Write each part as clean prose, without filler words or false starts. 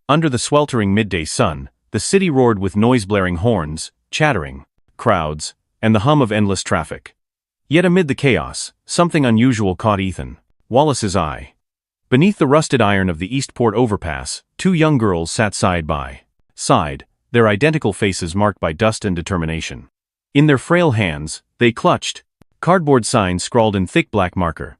Under the sweltering midday sun, the city roared with noise-blaring horns, chattering crowds, and the hum of endless traffic. Yet amid the chaos, something unusual caught Ethan Wallace's eye. Beneath the rusted iron of the Eastport overpass, two young girls sat side by side, their identical faces marked by dust and determination. In their frail hands, they clutched cardboard signs scrawled in thick black marker.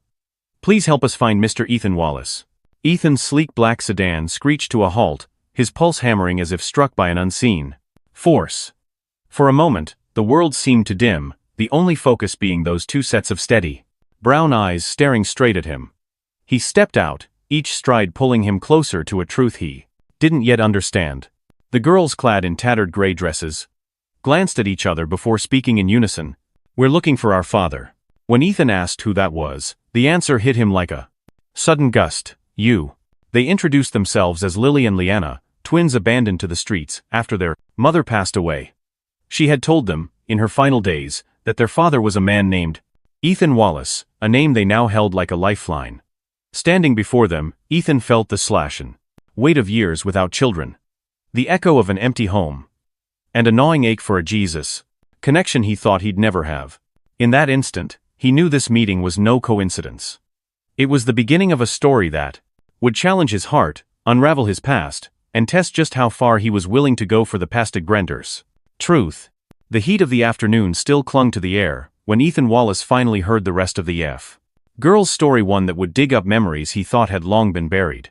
"Please help us find Mr. Ethan Wallace." Ethan's sleek black sedan screeched to a halt, his pulse hammering as if struck by an unseen force. For a moment, the world seemed to dim, the only focus being those two sets of steady, brown eyes staring straight at him. He stepped out, each stride pulling him closer to a truth he didn't yet understand. The girls, clad in tattered gray dresses, glanced at each other before speaking in unison. "We're looking for our father." When Ethan asked who that was, the answer hit him like a sudden gust. "You." They introduced themselves as Lily and Leanna, twins abandoned to the streets after their mother passed away. She had told them, in her final days, that their father was a man named Ethan Wallace, a name they now held like a lifeline. Standing before them, Ethan felt the slash and weight of years without children, the echo of an empty home, and a gnawing ache for a Jesus connection he thought he'd never have. In that instant, he knew this meeting was no coincidence. It was the beginning of a story that would challenge his heart, unravel his past, and test just how far he was willing to go for the Pastigrender's truth. The heat of the afternoon still clung to the air when Ethan Wallace finally heard the rest of the girl's story, one that would dig up memories he thought had long been buried.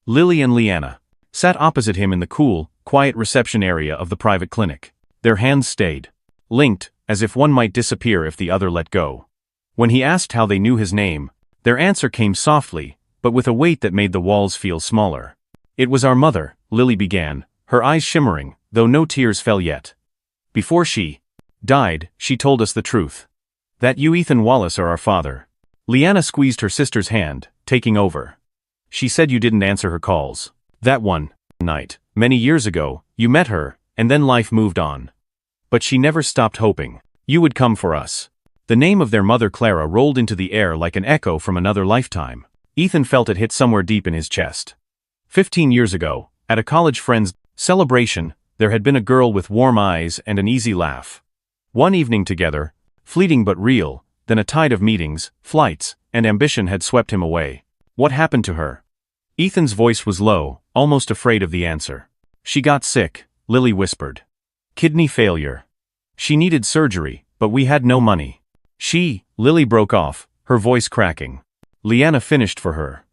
Lily and Leanna sat opposite him in the cool, quiet reception area of the private clinic. Their hands stayed linked, as if one might disappear if the other let go. When he asked how they knew his name, their answer came softly, but with a weight that made the walls feel smaller. "It was our mother," Lily began, her eyes shimmering, though no tears fell yet. "Before she died, she told us the truth. That you, Ethan Wallace, are our father." Leanna squeezed her sister's hand, taking over. "She said you didn't answer her calls. That one night, many years ago, you met her, and then life moved on. But she never stopped hoping you would come for us." The name of their mother Clara rolled into the air like an echo from another lifetime. Ethan felt it hit somewhere deep in his chest. 15 years ago, at a college friend's celebration, there had been a girl with warm eyes and an easy laugh. One evening together, fleeting but real, then a tide of meetings, flights, and ambition had swept him away. What happened to her? Ethan's voice was low, almost afraid of the answer. "She got sick," Lily whispered. "Kidney failure. She needed surgery, but we had no money." Lily broke off, her voice cracking. "Leanna finished for her.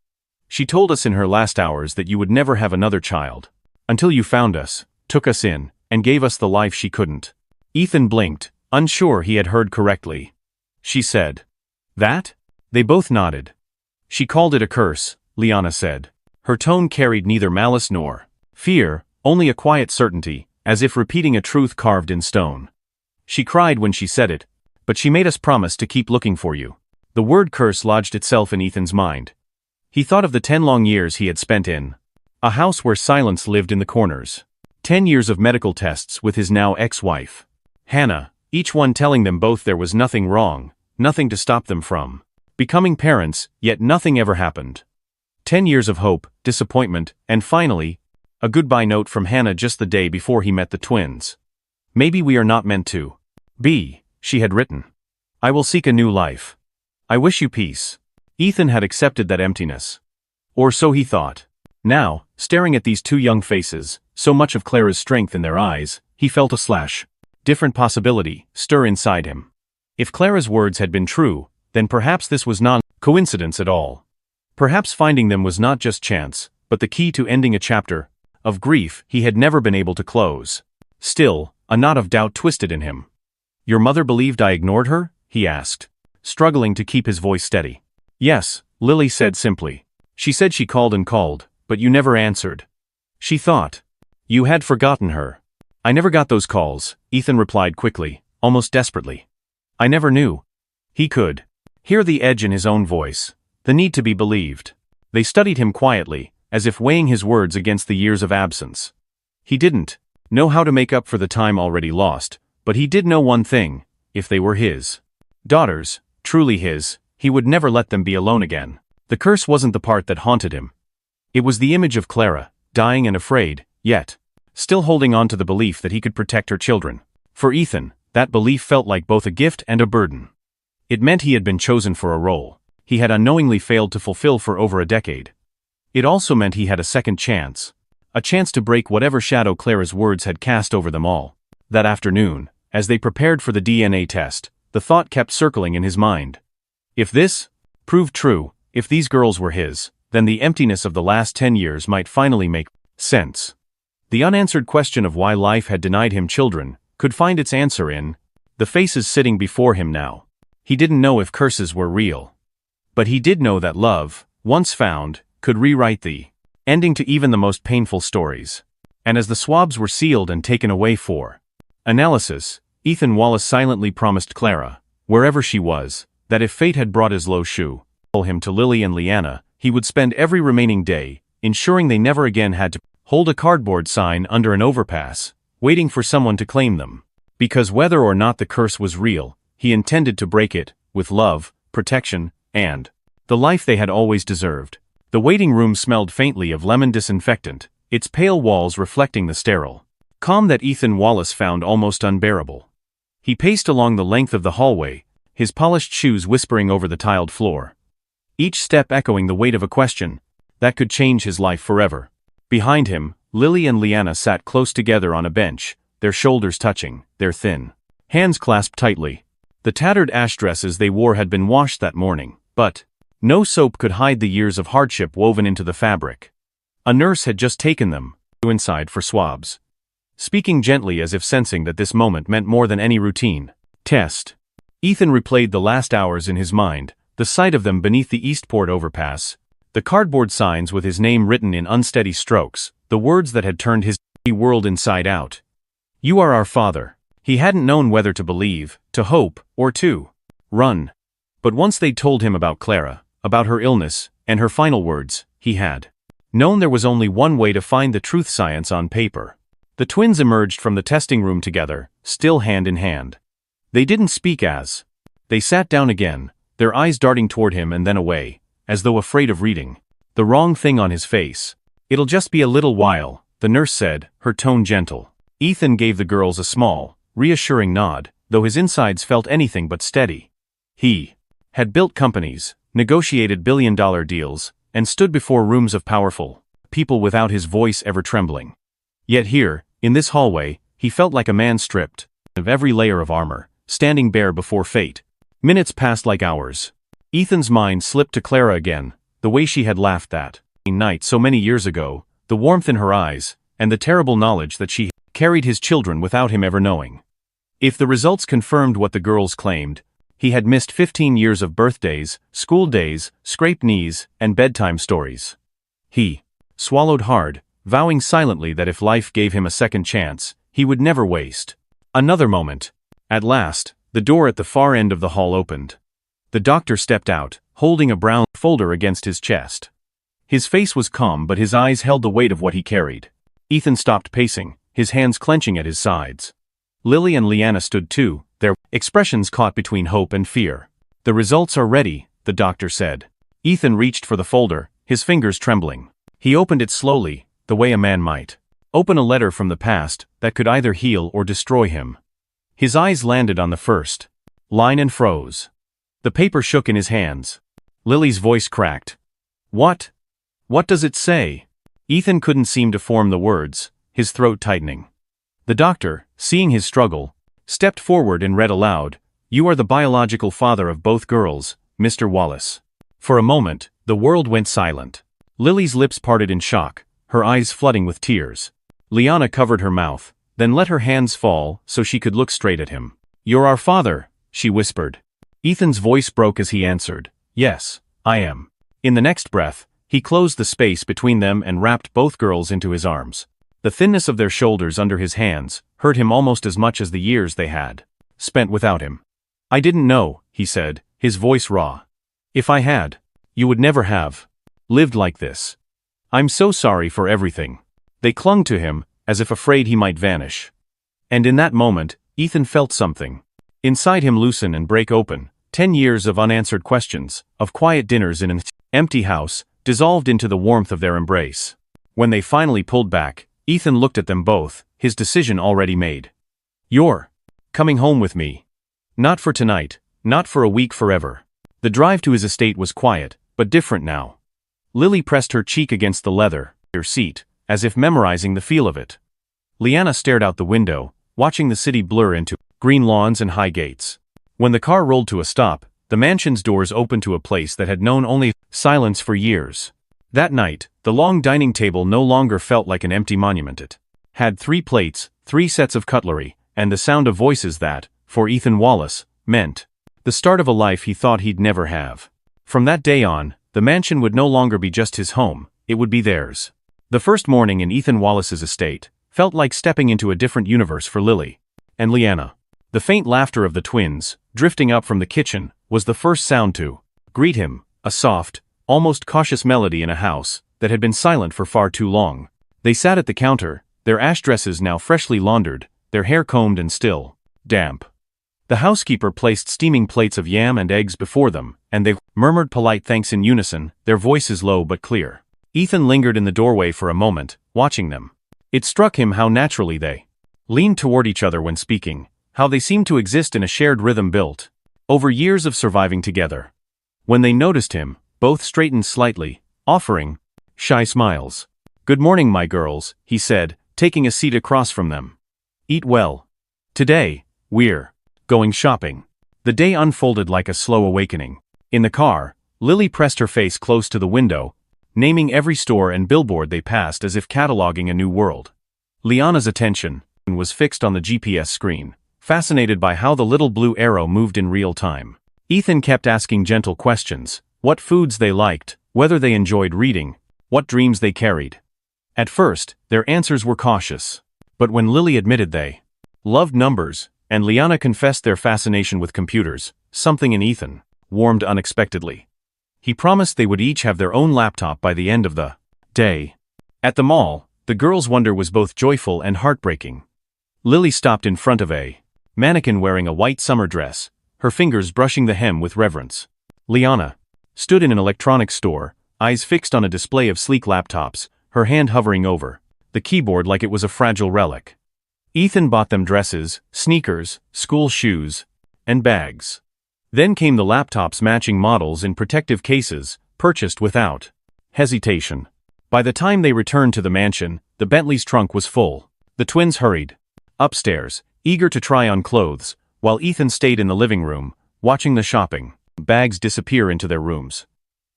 She told us in her last hours that you would never have another child. Until you found us, took us in, and gave us the life she couldn't." Ethan blinked, unsure he had heard correctly. "She said that?" They both nodded. "She called it a curse," Leanna said. Her tone carried neither malice nor fear, only a quiet certainty, as if repeating a truth carved in stone. "She cried when she said it, but she made us promise to keep looking for you." The word curse lodged itself in Ethan's mind. He thought of the 10 long years he had spent in a house where silence lived in the corners. 10 years of medical tests with his now ex-wife, Hannah, each one telling them both there was nothing wrong, nothing to stop them from becoming parents, yet nothing ever happened. 10 years of hope, disappointment, and finally, a goodbye note from Hannah just the day before he met the twins. "Maybe we are not meant to be," she had written. "I will seek a new life. I wish you peace." Ethan had accepted that emptiness. Or so he thought. Now, staring at these two young faces, so much of Clara's strength in their eyes, he felt a different possibility stir inside him. If Clara's words had been true, then perhaps this was not coincidence at all. Perhaps finding them was not just chance, but the key to ending a chapter of grief he had never been able to close. Still, a knot of doubt twisted in him. "Your mother believed I ignored her?" he asked, struggling to keep his voice steady. "Yes," Lily said simply. "She said she called and called, but you never answered. She thought you had forgotten her." "I never got those calls," Ethan replied quickly, almost desperately. "I never knew." He could hear the edge in his own voice, the need to be believed. They studied him quietly, as if weighing his words against the years of absence. He didn't know how to make up for the time already lost, but he did know one thing: if they were his daughters, truly his, he would never let them be alone again. The curse wasn't the part that haunted him. It was the image of Clara, dying and afraid, yet still holding on to the belief that he could protect her children. For Ethan, that belief felt like both a gift and a burden. It meant he had been chosen for a role he had unknowingly failed to fulfill for over a decade. It also meant he had a second chance. A chance to break whatever shadow Clara's words had cast over them all. That afternoon, as they prepared for the DNA test, the thought kept circling in his mind. If this proved true, if these girls were his, then the emptiness of the last 10 years might finally make sense. The unanswered question of why life had denied him children could find its answer in the faces sitting before him now. He didn't know if curses were real. But he did know that love, once found, could rewrite the ending to even the most painful stories. And as the swabs were sealed and taken away for analysis, Ethan Wallace silently promised Clara, wherever she was, that if fate had brought his low shoe him to Lily and Leanna, he would spend every remaining day ensuring they never again had to hold a cardboard sign under an overpass, waiting for someone to claim them. Because whether or not the curse was real, he intended to break it, with love, protection, and the life they had always deserved. The waiting room smelled faintly of lemon disinfectant, its pale walls reflecting the sterile calm that Ethan Wallace found almost unbearable. He paced along the length of the hallway, his polished shoes whispering over the tiled floor. Each step echoing the weight of a question that could change his life forever. Behind him, Lily and Leanna sat close together on a bench, their shoulders touching, their thin hands clasped tightly. The tattered ash dresses they wore had been washed that morning, but no soap could hide the years of hardship woven into the fabric. A nurse had just taken them inside for swabs, speaking gently as if sensing that this moment meant more than any routine test. Ethan replayed the last hours in his mind, the sight of them beneath the Eastport overpass, the cardboard signs with his name written in unsteady strokes, the words that had turned his world inside out. You are our father. He hadn't known whether to believe, to hope, or to run. But once they'd told him about Clara, about her illness, and her final words, he had known there was only one way to find the truth science on paper. The twins emerged from the testing room together, still hand in hand. They didn't speak as they sat down again, their eyes darting toward him and then away, as though afraid of reading the wrong thing on his face. It'll just be a little while, the nurse said, her tone gentle. Ethan gave the girls a small, reassuring nod, though his insides felt anything but steady. He had built companies, negotiated billion-dollar deals, and stood before rooms of powerful people without his voice ever trembling. Yet here, in this hallway, he felt like a man stripped of every layer of armor, standing bare before fate. Minutes passed like hours. Ethan's mind slipped to Clara again, the way she had laughed that night so many years ago, the warmth in her eyes, and the terrible knowledge that she carried his children without him ever knowing. If the results confirmed what the girls claimed, he had missed 15 years of birthdays, school days, scraped knees, and bedtime stories. He swallowed hard, vowing silently that if life gave him a second chance, he would never waste another moment. At last, the door at the far end of the hall opened. The doctor stepped out, holding a brown folder against his chest. His face was calm, but his eyes held the weight of what he carried. Ethan stopped pacing, his hands clenching at his sides. Lily and Leanna stood too, their expressions caught between hope and fear. The results are ready, the doctor said. Ethan reached for the folder, his fingers trembling. He opened it slowly, the way a man might open a letter from the past that could either heal or destroy him. His eyes landed on the first line and froze. The paper shook in his hands. Lily's voice cracked. What? What does it say? Ethan couldn't seem to form the words, his throat tightening. The doctor, seeing his struggle, stepped forward and read aloud, You are the biological father of both girls, Mr. Wallace. For a moment, the world went silent. Lily's lips parted in shock, her eyes flooding with tears. Leanna covered her mouth, then let her hands fall so she could look straight at him. You're our father, she whispered. Ethan's voice broke as he answered, Yes, I am. In the next breath, he closed the space between them and wrapped both girls into his arms. The thinness of their shoulders under his hands hurt him almost as much as the years they had spent without him. I didn't know, he said, his voice raw. If I had, you would never have lived like this. I'm so sorry for everything. They clung to him, as if afraid he might vanish. And in that moment, Ethan felt something inside him loosen and break open. 10 years of unanswered questions, of quiet dinners in an empty house, dissolved into the warmth of their embrace. When they finally pulled back, Ethan looked at them both, his decision already made. "You're coming home with me. Not for tonight, not for a week, forever." The drive to his estate was quiet, but different now. Lily pressed her cheek against the leather seat, as if memorizing the feel of it. Liana stared out the window, watching the city blur into green lawns and high gates. When the car rolled to a stop, the mansion's doors opened to a place that had known only silence for years. That night, the long dining table no longer felt like an empty monument. It had 3 plates, 3 sets of cutlery, and the sound of voices that, for Ethan Wallace, meant the start of a life he thought he'd never have. From that day on, the mansion would no longer be just his home, it would be theirs. The first morning in Ethan Wallace's estate felt like stepping into a different universe for Lily and Liana. The faint laughter of the twins, drifting up from the kitchen, was the first sound to greet him, a soft, almost cautious melody in a house that had been silent for far too long. They sat at the counter, their ash dresses now freshly laundered, their hair combed and still damp. The housekeeper placed steaming plates of yam and eggs before them, and they murmured polite thanks in unison, their voices low but clear. Ethan lingered in the doorway for a moment, watching them. It struck him how naturally they leaned toward each other when speaking, how they seemed to exist in a shared rhythm built over years of surviving together. When they noticed him, both straightened slightly, offering shy smiles. "Good morning, my girls," he said, taking a seat across from them. "Eat well. Today, we're going shopping." The day unfolded like a slow awakening. In the car, Lily pressed her face close to the window, naming every store and billboard they passed as if cataloging a new world. Liana's attention was fixed on the GPS screen, fascinated by how the little blue arrow moved in real time. Ethan kept asking gentle questions, what foods they liked, whether they enjoyed reading, what dreams they carried. At first, their answers were cautious. But when Lily admitted they loved numbers, and Liana confessed their fascination with computers, something in Ethan warmed unexpectedly. He promised they would each have their own laptop by the end of the day. At the mall, the girls' wonder was both joyful and heartbreaking. Lily stopped in front of a mannequin wearing a white summer dress, her fingers brushing the hem with reverence. Liana stood in an electronics store, eyes fixed on a display of sleek laptops, her hand hovering over the keyboard like it was a fragile relic. Ethan bought them dresses, sneakers, school shoes, and bags. Then came the laptops matching models in protective cases, purchased without hesitation. By the time they returned to the mansion, the Bentley's trunk was full. The twins hurried upstairs, eager to try on clothes, while Ethan stayed in the living room, watching the shopping bags disappear into their rooms.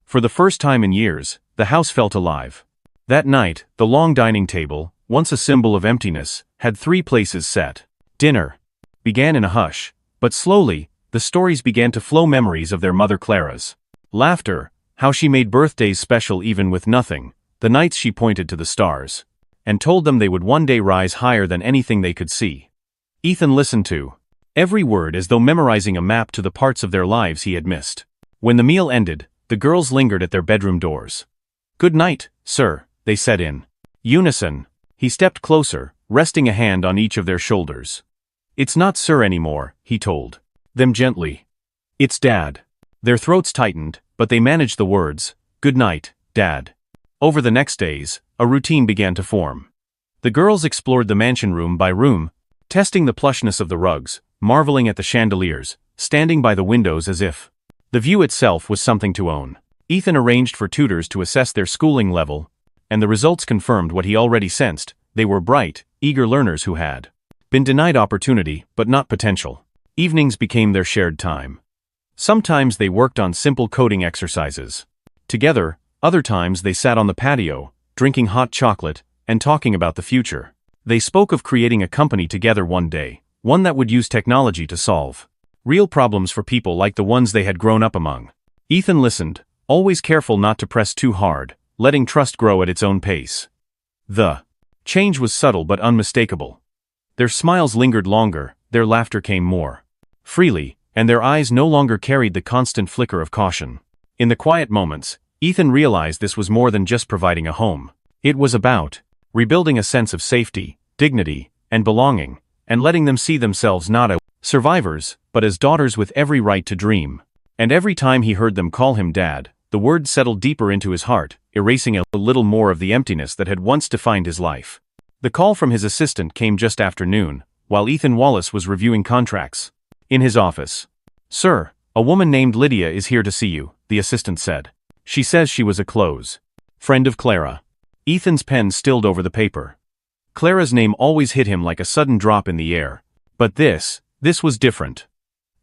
For the first time in years, the house felt alive. That night, the long dining table, once a symbol of emptiness, had 3 places set. Dinner began in a hush, but slowly, the stories began to flow, memories of their mother Clara's laughter, how she made birthdays special even with nothing, the nights she pointed to the stars, and told them they would one day rise higher than anything they could see. Ethan listened to every word as though memorizing a map to the parts of their lives he had missed. When the meal ended, the girls lingered at their bedroom doors. "Good night, sir," they said in unison. He stepped closer, resting a hand on each of their shoulders. "It's not sir anymore," he told them gently. "It's Dad." Their throats tightened, but they managed the words, "Good night, Dad." Over the next days, a routine began to form. The girls explored the mansion room by room, testing the plushness of the rugs, marveling at the chandeliers, standing by the windows as if the view itself was something to own. Ethan arranged for tutors to assess their schooling level, and the results confirmed what he already sensed: they were bright, eager learners who had been denied opportunity, but not potential. Evenings became their shared time. Sometimes they worked on simple coding exercises together, other times they sat on the patio, drinking hot chocolate, and talking about the future. They spoke of creating a company together one day, one that would use technology to solve real problems for people like the ones they had grown up among. Ethan listened, always careful not to press too hard, letting trust grow at its own pace. The change was subtle but unmistakable. Their smiles lingered longer, their laughter came more freely, and their eyes no longer carried the constant flicker of caution. In the quiet moments, Ethan realized this was more than just providing a home. It was about rebuilding a sense of safety, dignity, and belonging, and letting them see themselves not as survivors, but as daughters with every right to dream. And every time he heard them call him Dad, the words settled deeper into his heart, erasing a little more of the emptiness that had once defined his life. The call from his assistant came just after noon, while Ethan Wallace was reviewing contracts. In his office. "Sir, a woman named Lydia is here to see you," the assistant said. "She says she was a close friend of Clara." Ethan's pen stilled over the paper. Clara's name always hit him like a sudden drop in the air. But this was different.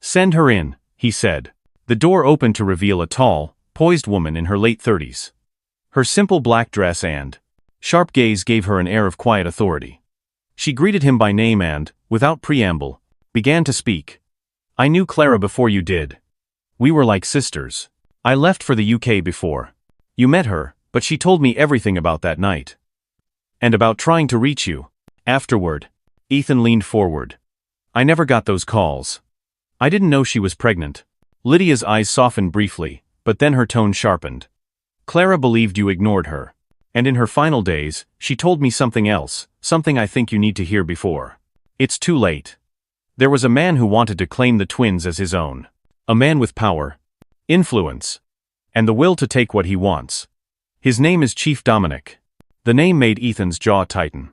"Send her in," he said. The door opened to reveal a tall, poised woman in her late 30s. Her simple black dress and sharp gaze gave her an air of quiet authority. She greeted him by name and, without preamble, began to speak. "I knew Clara before you did. We were like sisters. I left for the UK before you met her, but she told me everything about that night. And about trying to reach you. Afterward." Ethan leaned forward. "I never got those calls. I didn't know she was pregnant." Lydia's eyes softened briefly, but then her tone sharpened. "Clara believed you ignored her. And in her final days, she told me something else, something I think you need to hear before it's too late. There was a man who wanted to claim the twins as his own. A man with power, influence, and the will to take what he wants. His name is Chief Dominic." The name made Ethan's jaw tighten.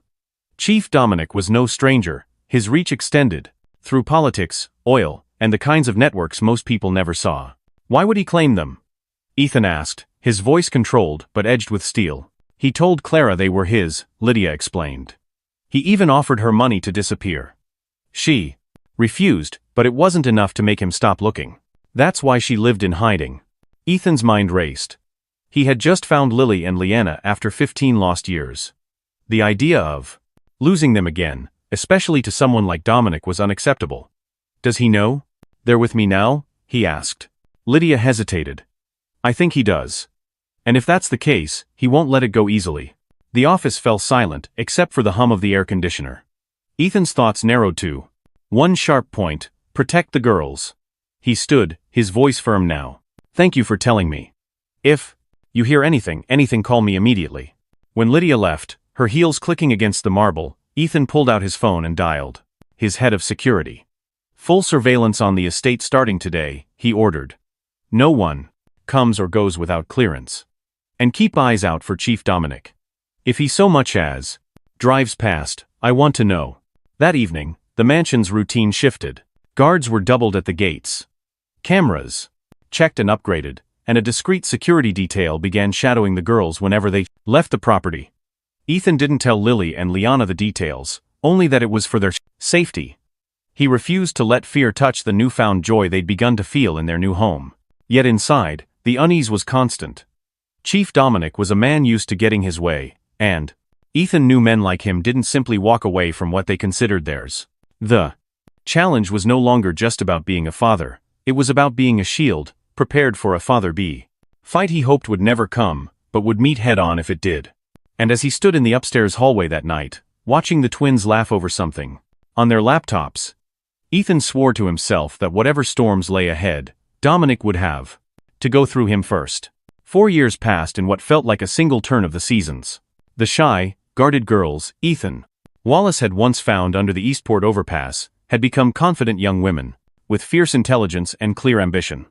Chief Dominic was no stranger. His reach extended through politics, oil, and the kinds of networks most people never saw. "Why would he claim them?" Ethan asked, his voice controlled but edged with steel. "He told Clara they were his," Lydia explained. "He even offered her money to disappear. She refused, but it wasn't enough to make him stop looking. That's why she lived in hiding." Ethan's mind raced. He had just found Lily and Leanna after 15 lost years. The idea of losing them again, especially to someone like Dominic, was unacceptable. "Does he know they're with me now?" he asked. Lydia hesitated. "I think he does. And if that's the case, he won't let it go easily." The office fell silent, except for the hum of the air conditioner. Ethan's thoughts narrowed to one sharp point: protect the girls. He stood, his voice firm now. "Thank you for telling me. If you hear anything, call me immediately." When Lydia left, her heels clicking against the marble, Ethan pulled out his phone and dialed his head of security. "Full surveillance on the estate starting today," he ordered. "No one comes or goes without clearance. And keep eyes out for Chief Dominic. If he so much as drives past, I want to know." That evening, the mansion's routine shifted. Guards were doubled at the gates. Cameras checked and upgraded, and a discreet security detail began shadowing the girls whenever they left the property. Ethan didn't tell Lily and Liana the details, only that it was for their safety. He refused to let fear touch the newfound joy they'd begun to feel in their new home. Yet inside, the unease was constant. Chief Dominic was a man used to getting his way, and Ethan knew men like him didn't simply walk away from what they considered theirs. The challenge was no longer just about being a father, it was about being a shield, prepared for a father-be fight he hoped would never come, but would meet head-on if it did. And as he stood in the upstairs hallway that night, watching the twins laugh over something on their laptops, Ethan swore to himself that whatever storms lay ahead, Dominic would have to go through him first. 4 years passed in what felt like a single turn of the seasons. The shy, guarded girls, Ethan Wallace had once found under the Eastport overpass, had become confident young women, with fierce intelligence and clear ambition.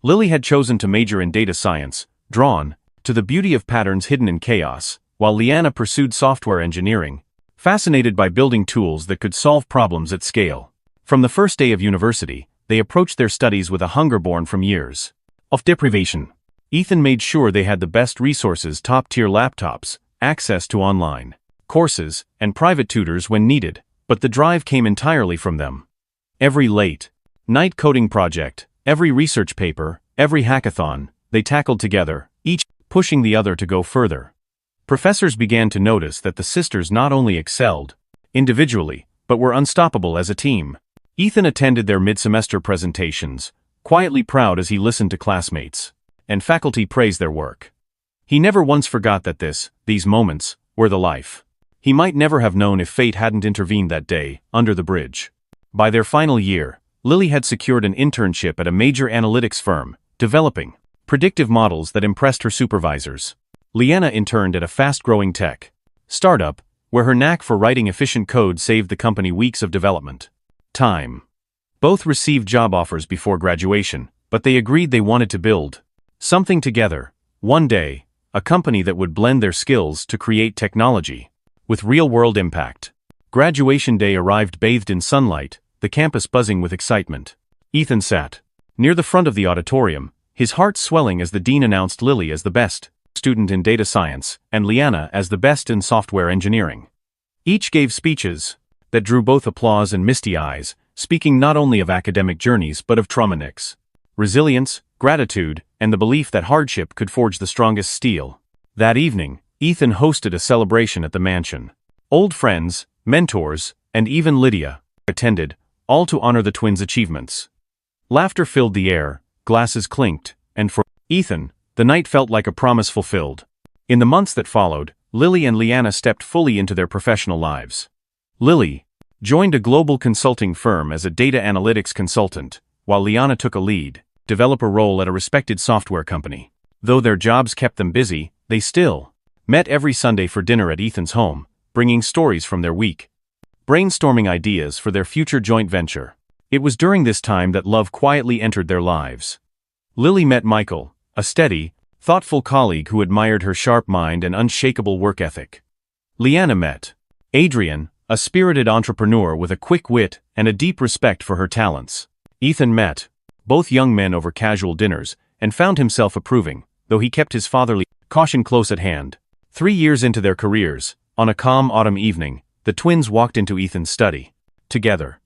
Lily had chosen to major in data science, drawn to the beauty of patterns hidden in chaos, while Leanna pursued software engineering, fascinated by building tools that could solve problems at scale. From the first day of university, they approached their studies with a hunger born from years of deprivation. Ethan made sure they had the best resources, top-tier laptops, access to online courses, and private tutors when needed, but the drive came entirely from them. Every late-night coding project, every research paper, every hackathon, they tackled together, each pushing the other to go further. Professors began to notice that the sisters not only excelled individually, but were unstoppable as a team. Ethan attended their mid-semester presentations, quietly proud as he listened to classmates and faculty praise their work. He never once forgot that these moments, were the life he might never have known if fate hadn't intervened that day, under the bridge. By their final year, Lily had secured an internship at a major analytics firm, developing predictive models that impressed her supervisors. Leanna interned at a fast-growing tech startup, where her knack for writing efficient code saved the company weeks of development time. Both received job offers before graduation, but they agreed they wanted to build something together. One day, a company that would blend their skills to create technology with real-world impact. Graduation day arrived bathed in sunlight, the campus buzzing with excitement. Ethan sat near the front of the auditorium, his heart swelling as the dean announced Lily as the best student in data science and Liana as the best in software engineering. Each gave speeches that drew both applause and misty eyes, speaking not only of academic journeys but of traumatics, resilience, gratitude, and the belief that hardship could forge the strongest steel. That evening, Ethan hosted a celebration at the mansion. Old friends, mentors, and even Lydia attended, all to honor the twins' achievements. Laughter filled the air, glasses clinked, and for Ethan, the night felt like a promise fulfilled. In the months that followed, Lily and Liana stepped fully into their professional lives. Lily joined a global consulting firm as a data analytics consultant, while Liana took a lead developer role at a respected software company. Though their jobs kept them busy, they still met every Sunday for dinner at Ethan's home, bringing stories from their week, brainstorming ideas for their future joint venture. It was during this time that love quietly entered their lives. Lily met Michael, a steady, thoughtful colleague who admired her sharp mind and unshakable work ethic. Liana met Adrian, a spirited entrepreneur with a quick wit and a deep respect for her talents. Ethan met both young men over casual dinners and found himself approving, though he kept his fatherly caution close at hand. 3 years into their careers, on a calm autumn evening, the twins walked into Ethan's study together.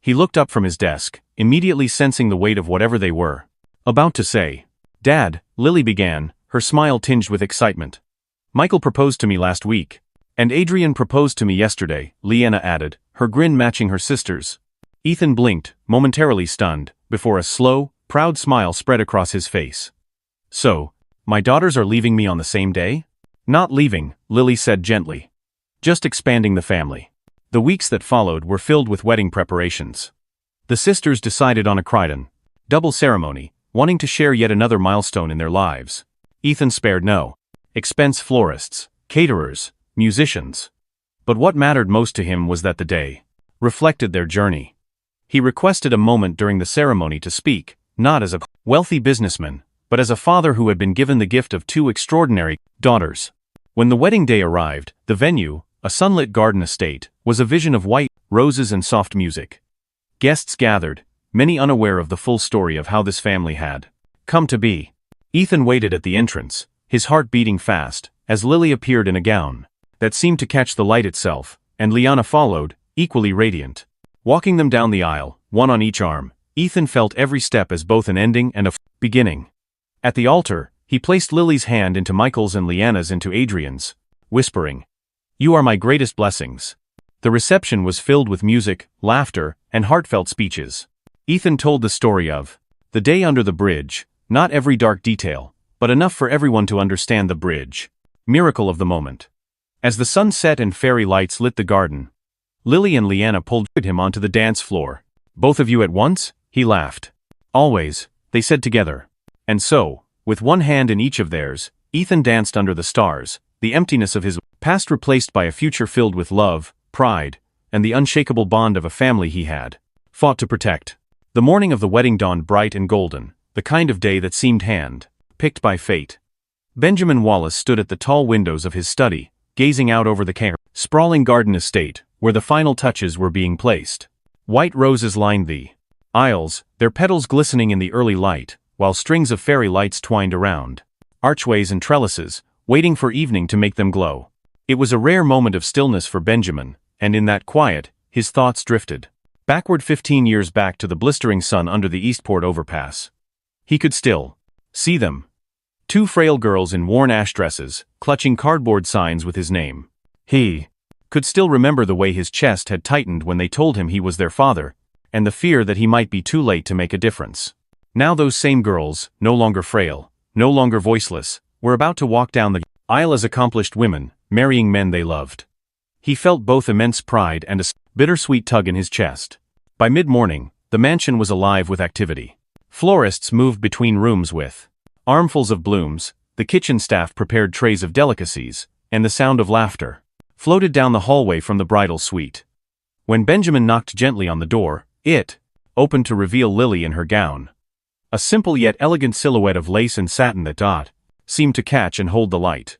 He looked up from his desk, immediately sensing the weight of whatever they were about to say. "Dad," Lily began, her smile tinged with excitement. "Michael proposed to me last week. And Adrian proposed to me yesterday," Liana added, her grin matching her sister's. Ethan blinked, momentarily stunned, before a slow, proud smile spread across his face. "So, my daughters are leaving me on the same day?" "Not leaving," Lily said gently. "Just expanding the family." The weeks that followed were filled with wedding preparations. The sisters decided on a Crichton double ceremony, wanting to share yet another milestone in their lives. Ethan spared no expense: florists, caterers, musicians. But what mattered most to him was that the day reflected their journey. He requested a moment during the ceremony to speak, not as a wealthy businessman, but as a father who had been given the gift of 2 extraordinary daughters. When the wedding day arrived, the venue, a sunlit garden estate, was a vision of white roses and soft music. Guests gathered, many unaware of the full story of how this family had come to be. Ethan waited at the entrance, his heart beating fast, as Lily appeared in a gown that seemed to catch the light itself, and Liana followed, equally radiant. Walking them down the aisle, one on each arm, Ethan felt every step as both an ending and a beginning. At the altar, he placed Lily's hand into Michael's and Liana's into Adrian's, whispering, "You are my greatest blessings." The reception was filled with music, laughter, and heartfelt speeches. Ethan told the story of the day under the bridge, not every dark detail, but enough for everyone to understand the bridge miracle of the moment. As the sun set and fairy lights lit the garden, Lily and Liana pulled him onto the dance floor. "Both of you at once?" he laughed. "Always," they said together. And so, with one hand in each of theirs, Ethan danced under the stars, the emptiness of his past replaced by a future filled with love, pride, and the unshakable bond of a family he had fought to protect. The morning of the wedding dawned bright and golden, the kind of day that seemed hand-picked by fate. Benjamin Wallace stood at the tall windows of his study, gazing out over the sprawling garden estate, where the final touches were being placed. White roses lined the aisles, their petals glistening in the early light, while strings of fairy lights twined around archways and trellises, waiting for evening to make them glow. It was a rare moment of stillness for Benjamin, and in that quiet, his thoughts drifted backward 15 years back to the blistering sun under the Eastport overpass. He could still see them. 2 frail girls in worn ash dresses, clutching cardboard signs with his name. He could still remember the way his chest had tightened when they told him he was their father, and the fear that he might be too late to make a difference. Now those same girls, no longer frail, no longer voiceless, were about to walk down the aisle as accomplished women, marrying men they loved. He felt both immense pride and a bittersweet tug in his chest. By mid-morning, the mansion was alive with activity. Florists moved between rooms with armfuls of blooms, the kitchen staff prepared trays of delicacies, and the sound of laughter floated down the hallway from the bridal suite. When Benjamin knocked gently on the door, it opened to reveal Lily in her gown. A simple yet elegant silhouette of lace and satin that seemed to catch and hold the light.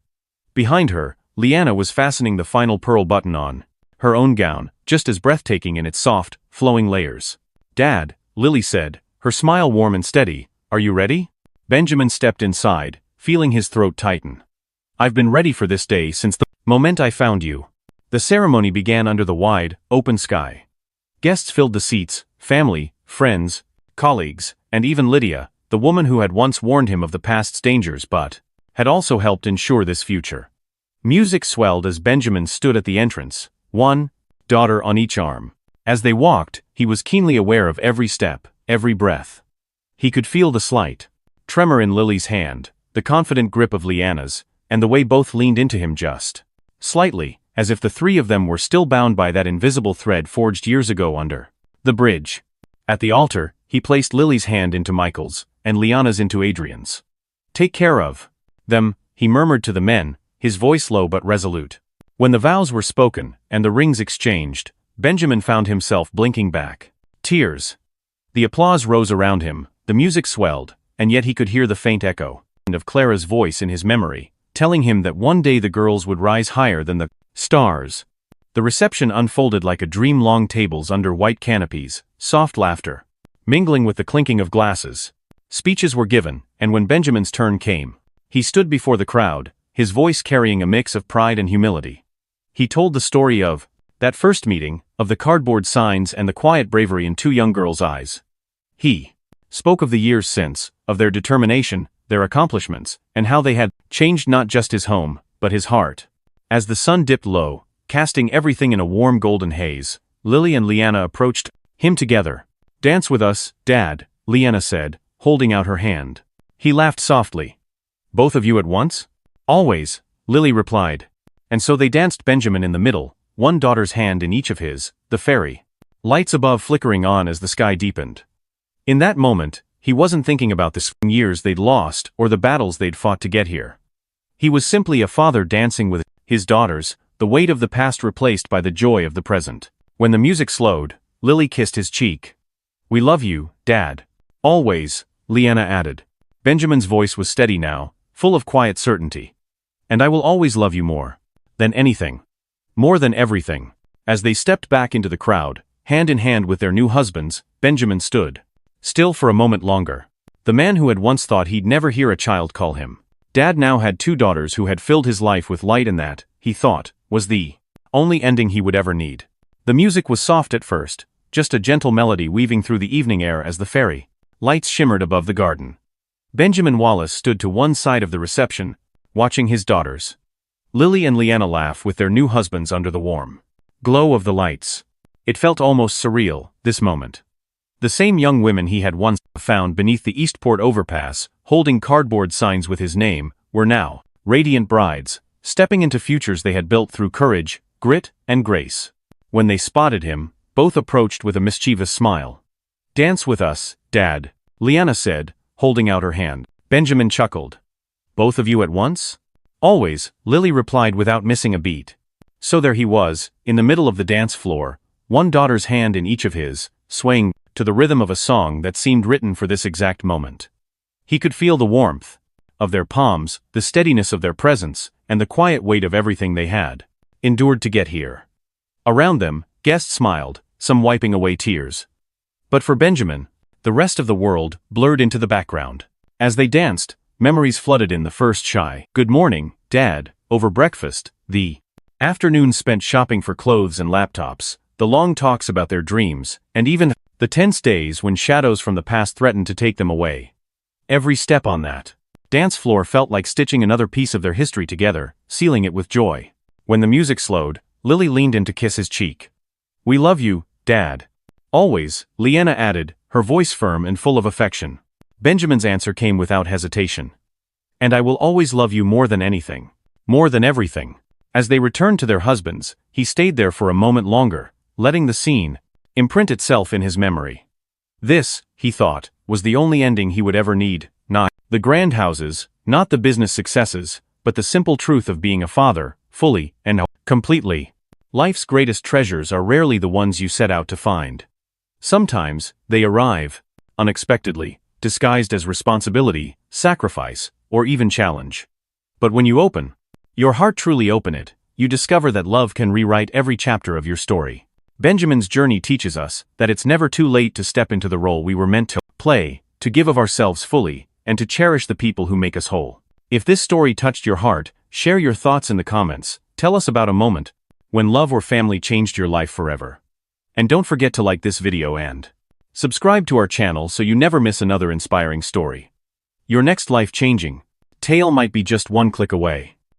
Behind her, Liana was fastening the final pearl button on her own gown, just as breathtaking in its soft, flowing layers. "Dad," Lily said, her smile warm and steady, "are you ready?" Benjamin stepped inside, feeling his throat tighten. "I've been ready for this day since the moment I found you." The ceremony began under the wide, open sky. Guests filled the seats, family, friends, colleagues, and even Lydia, the woman who had once warned him of the past's dangers but had also helped ensure this future. Music swelled as Benjamin stood at the entrance, one daughter on each arm. As they walked, he was keenly aware of every step, every breath. He could feel the slight tremor in Lily's hand, the confident grip of Liana's, and the way both leaned into him just slightly, as if the three of them were still bound by that invisible thread forged years ago under the bridge. At the altar, he placed Lily's hand into Michael's, and Liana's into Adrian's. "Take care of them," he murmured to the men, his voice low but resolute. When the vows were spoken, and the rings exchanged, Benjamin found himself blinking back tears. The applause rose around him, the music swelled, and yet he could hear the faint echo of Clara's voice in his memory, telling him that one day the girls would rise higher than the stars. The reception unfolded like a dream, long tables under white canopies, soft laughter mingling with the clinking of glasses. Speeches were given, and when Benjamin's turn came, he stood before the crowd, his voice carrying a mix of pride and humility. He told the story of that first meeting, of the cardboard signs and the quiet bravery in two young girls' eyes. He spoke of the years since, of their determination, their accomplishments, and how they had changed not just his home, but his heart. As the sun dipped low, casting everything in a warm golden haze, Lily and Liana approached him together. "Dance with us, Dad," Liana said, holding out her hand. He laughed softly. "Both of you at once?" "Always," Lily replied. And so they danced, Benjamin in the middle, one daughter's hand in each of his, the fairy lights above flickering on as the sky deepened. In that moment, he wasn't thinking about the years they'd lost or the battles they'd fought to get here. He was simply a father dancing with his daughters, the weight of the past replaced by the joy of the present. When the music slowed, Lily kissed his cheek. "We love you, Dad." "Always," Liana added. Benjamin's voice was steady now, full of quiet certainty. "And I will always love you more than anything. More than everything." As they stepped back into the crowd, hand in hand with their new husbands, Benjamin stood still for a moment longer. The man who had once thought he'd never hear a child call him Dad now had two daughters who had filled his life with light, and that, he thought, was the only ending he would ever need. The music was soft at first, just a gentle melody weaving through the evening air as the fairy lights shimmered above the garden. Benjamin Wallace stood to one side of the reception, watching his daughters Lily and Liana laugh with their new husbands under the warm glow of the lights. It felt almost surreal, this moment. The same young women he had once found beneath the Eastport overpass, holding cardboard signs with his name, were now radiant brides, stepping into futures they had built through courage, grit, and grace. When they spotted him, both approached with a mischievous smile. "Dance with us, Dad," Liana said, holding out her hand. Benjamin chuckled. "Both of you at once?" "Always," Lily replied without missing a beat. So there he was, in the middle of the dance floor, one daughter's hand in each of his, swaying to the rhythm of a song that seemed written for this exact moment. He could feel the warmth of their palms, the steadiness of their presence, and the quiet weight of everything they had endured to get here. Around them, guests smiled, some wiping away tears. But for Benjamin, the rest of the world blurred into the background. As they danced, memories flooded in, the first shy "Good morning, Dad," over breakfast, the afternoon spent shopping for clothes and laptops, the long talks about their dreams, and even the tense days when shadows from the past threatened to take them away. Every step on that dance floor felt like stitching another piece of their history together, sealing it with joy. When the music slowed, Lily leaned in to kiss his cheek. "We love you, Dad." "Always," Liana added, her voice firm and full of affection. Benjamin's answer came without hesitation. "And I will always love you more than anything. More than everything." As they returned to their husbands, he stayed there for a moment longer, letting the scene imprint itself in his memory. This, he thought, was the only ending he would ever need, not the grand houses, not the business successes, but the simple truth of being a father, fully and completely. Life's greatest treasures are rarely the ones you set out to find. Sometimes, they arrive unexpectedly, disguised as responsibility, sacrifice, or even challenge. But when you open your heart, truly open it, you discover that love can rewrite every chapter of your story. Benjamin's journey teaches us that it's never too late to step into the role we were meant to play, to give of ourselves fully, and to cherish the people who make us whole. If this story touched your heart, share your thoughts in the comments. Tell us about a moment when love or family changed your life forever. And don't forget to like this video and subscribe to our channel so you never miss another inspiring story. Your next life-changing tale might be just one click away.